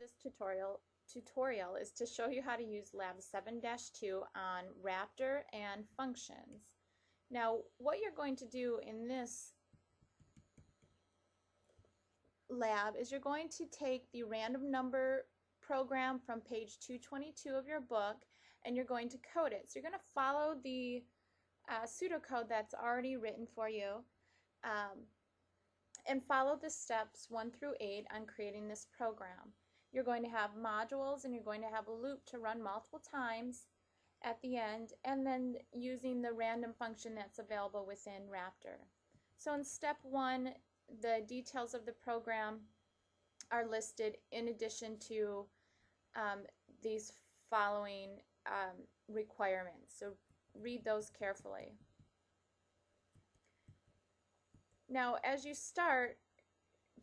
this tutorial is to show you how to use lab7-2 on Raptor and functions. Now, what you're going to do in this lab is you're going to take the random number program from page 222 of your book and you're going to code it. So you're going to follow the pseudocode that's already written for you and follow the steps 1 through 8 on creating this program. You're going to have modules and you're going to have a loop to run multiple times at the end, and then using the random function that's available within Raptor. So in step 1, the details of the program are listed in addition to these following requirements. So read those carefully. Now, as you start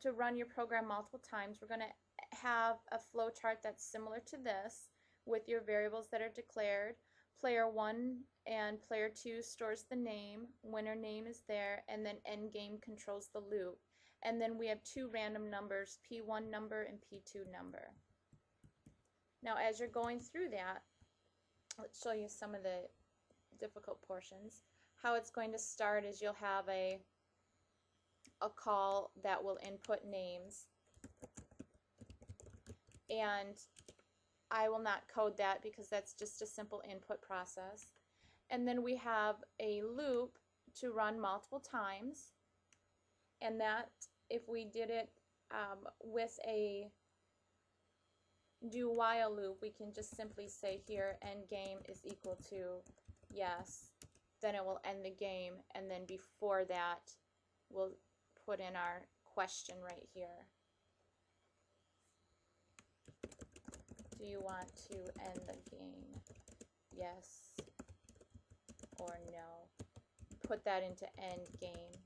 to run your program multiple times, we're going to have a flowchart that's similar to this with your variables that are declared. Player 1 and player 2 stores the name, winner name is there, and then endgame controls the loop. And then we have 2 random numbers, P1 number and P2 number. Now, as you're going through that, let's show you some of the difficult portions. How it's going to start is you'll have a call that will input names, and I will not code that because that's just a simple input process. And then we have a loop to run multiple times, and that, if we did it with a do while loop, we can just simply say here endgame is equal to yes, then it will end the game, and then before that we'll put in our question right here. Do you want to end the game? Yes or no. Put that into end game.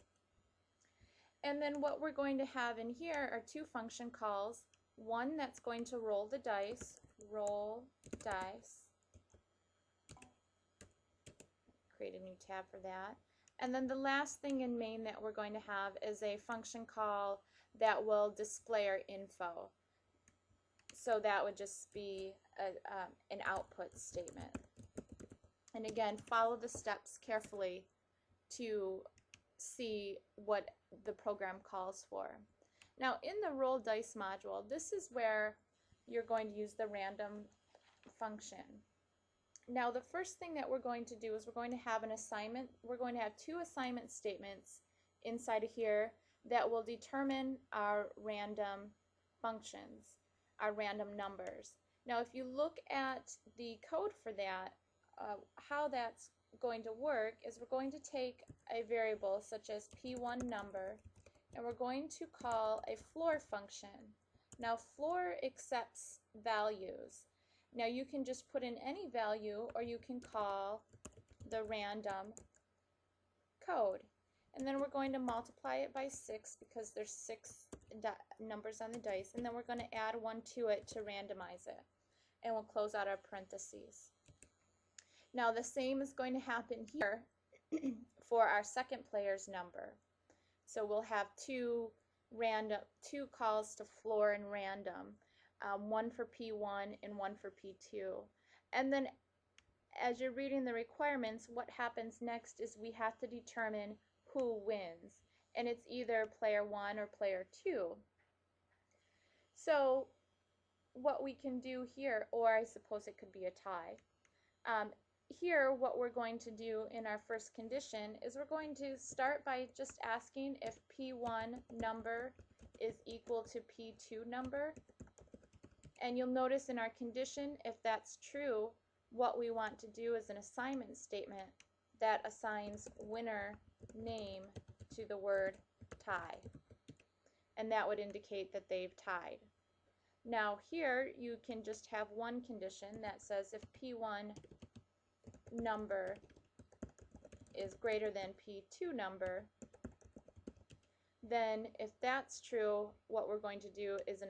And then what we're going to have in here are 2 function calls. One that's going to roll the dice, roll dice. Create a new tab for that. And then the last thing in main that we're going to have is a function call that will display our info. So that would just be an output statement. And again, follow the steps carefully to see what the program calls for. Now, in the roll dice module, this is where you're going to use the random function. Now, the first thing that we're going to do is we're going to have an assignment. We're going to have 2 assignment statements inside of here that will determine our random functions, our random numbers. Now, if you look at the code for that, how that's going to work is we're going to take a variable such as P1 number, and we're going to call a floor function. Now, floor accepts values. Now, you can just put in any value, or you can call the random code. And then we're going to multiply it by 6 because there's 6 numbers on the dice, and then we're going to add 1 to it to randomize it. And we'll close out our parentheses. Now, the same is going to happen here for our second player's number. So we'll have 2 calls to floor and random. 1 for P1 and 1 for P2. And then as you're reading the requirements, what happens next is we have to determine who wins. And it's either player 1 or player 2. So what we can do here, or I suppose it could be a tie. Here what we're going to do in our first condition is we're going to start by just asking if P1 number is equal to P2 number. And you'll notice in our condition, if that's true, what we want to do is an assignment statement that assigns winner name to the word tie. And that would indicate that they've tied. Now here you can just have one condition that says if P1 number is greater than P2 number, then if that's true, what we're going to do is do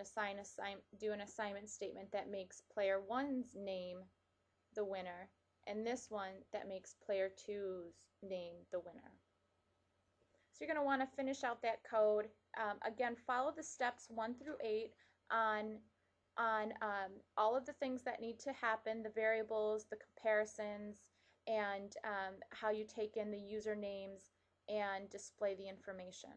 an assignment statement that makes player 1's name the winner, and this one that makes player 2's name the winner. So you're going to want to finish out that code. Again, follow the steps 1 through 8 on on all of the things that need to happen, the variables, the comparisons, and how you take in the usernames and display the information.